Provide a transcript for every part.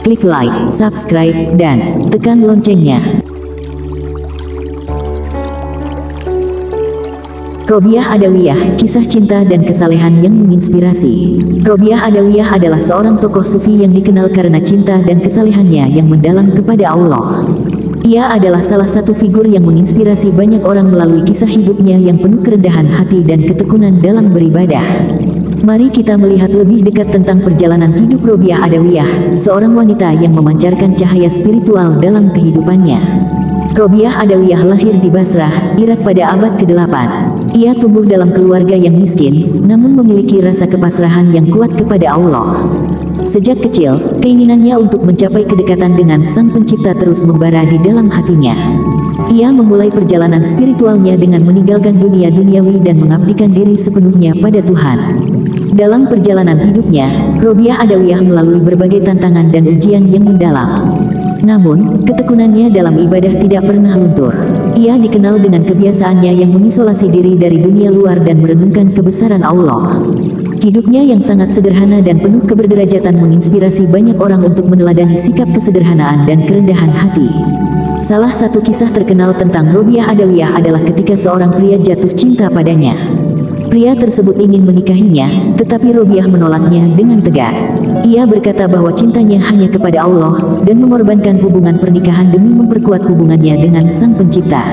klik like, subscribe, dan tekan loncengnya. Robiah Adawiyah, kisah cinta dan kesalehan yang menginspirasi. Robiah Adawiyah adalah seorang tokoh sufi yang dikenal karena cinta dan kesalehannya yang mendalam kepada Allah. Ia adalah salah satu figur yang menginspirasi banyak orang melalui kisah hidupnya yang penuh kerendahan hati dan ketekunan dalam beribadah. Mari kita melihat lebih dekat tentang perjalanan hidup Robiah Adawiyah, seorang wanita yang memancarkan cahaya spiritual dalam kehidupannya. Robiah Adawiyah lahir di Basrah, Irak pada abad ke-8. Ia tumbuh dalam keluarga yang miskin, namun memiliki rasa kepasrahan yang kuat kepada Allah. Sejak kecil, keinginannya untuk mencapai kedekatan dengan Sang Pencipta terus membara di dalam hatinya. Ia memulai perjalanan spiritualnya dengan meninggalkan dunia duniawi dan mengabdikan diri sepenuhnya pada Tuhan. Dalam perjalanan hidupnya, Robiah Adawiyah melalui berbagai tantangan dan ujian yang mendalam. Namun, ketekunannya dalam ibadah tidak pernah luntur. Ia dikenal dengan kebiasaannya yang mengisolasi diri dari dunia luar dan merenungkan kebesaran Allah. Hidupnya yang sangat sederhana dan penuh keberderajatan menginspirasi banyak orang untuk meneladani sikap kesederhanaan dan kerendahan hati. Salah satu kisah terkenal tentang Robiah Adawiyah adalah ketika seorang pria jatuh cinta padanya. Pria tersebut ingin menikahinya, tetapi Robiah menolaknya dengan tegas. Ia berkata bahwa cintanya hanya kepada Allah, dan mengorbankan hubungan pernikahan demi memperkuat hubungannya dengan Sang Pencipta.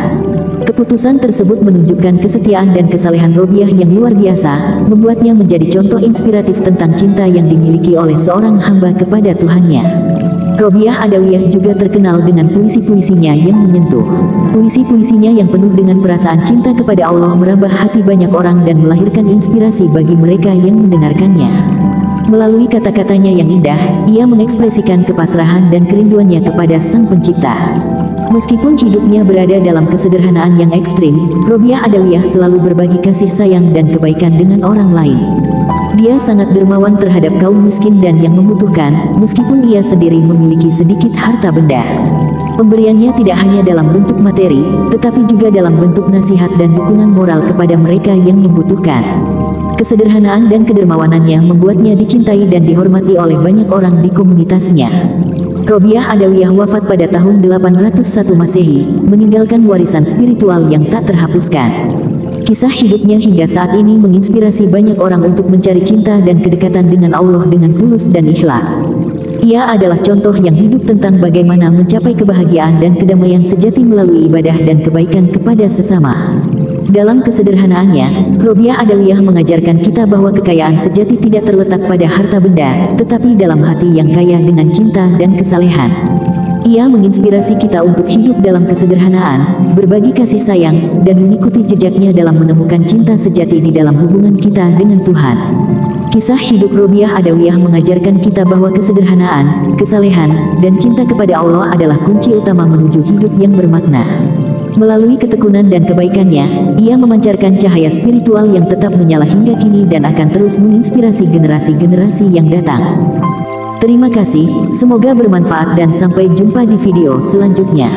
Keputusan tersebut menunjukkan kesetiaan dan kesalehan Robiah yang luar biasa, membuatnya menjadi contoh inspiratif tentang cinta yang dimiliki oleh seorang hamba kepada Tuhannya. Robiah Adawiyah juga terkenal dengan puisi-puisinya yang menyentuh. Puisi-puisinya yang penuh dengan perasaan cinta kepada Allah merambah hati banyak orang dan melahirkan inspirasi bagi mereka yang mendengarkannya. Melalui kata-katanya yang indah, ia mengekspresikan kepasrahan dan kerinduannya kepada Sang Pencipta. Meskipun hidupnya berada dalam kesederhanaan yang ekstrim, Robiah Adawiyah selalu berbagi kasih sayang dan kebaikan dengan orang lain. Dia sangat dermawan terhadap kaum miskin dan yang membutuhkan, meskipun ia sendiri memiliki sedikit harta benda. Pemberiannya tidak hanya dalam bentuk materi, tetapi juga dalam bentuk nasihat dan dukungan moral kepada mereka yang membutuhkan. Kesederhanaan dan kedermawanannya membuatnya dicintai dan dihormati oleh banyak orang di komunitasnya. Robiah Adawiyah wafat pada tahun 801 Masehi, meninggalkan warisan spiritual yang tak terhapuskan. Kisah hidupnya hingga saat ini menginspirasi banyak orang untuk mencari cinta dan kedekatan dengan Allah dengan tulus dan ikhlas. Ia adalah contoh yang hidup tentang bagaimana mencapai kebahagiaan dan kedamaian sejati melalui ibadah dan kebaikan kepada sesama. Dalam kesederhanaannya, Robiah Adawiyah mengajarkan kita bahwa kekayaan sejati tidak terletak pada harta benda, tetapi dalam hati yang kaya dengan cinta dan kesalehan. Ia menginspirasi kita untuk hidup dalam kesederhanaan, berbagi kasih sayang, dan mengikuti jejaknya dalam menemukan cinta sejati di dalam hubungan kita dengan Tuhan. Kisah hidup Robiah Adawiyah mengajarkan kita bahwa kesederhanaan, kesalehan, dan cinta kepada Allah adalah kunci utama menuju hidup yang bermakna. Melalui ketekunan dan kebaikannya, ia memancarkan cahaya spiritual yang tetap menyala hingga kini dan akan terus menginspirasi generasi-generasi yang datang. Terima kasih, semoga bermanfaat dan sampai jumpa di video selanjutnya.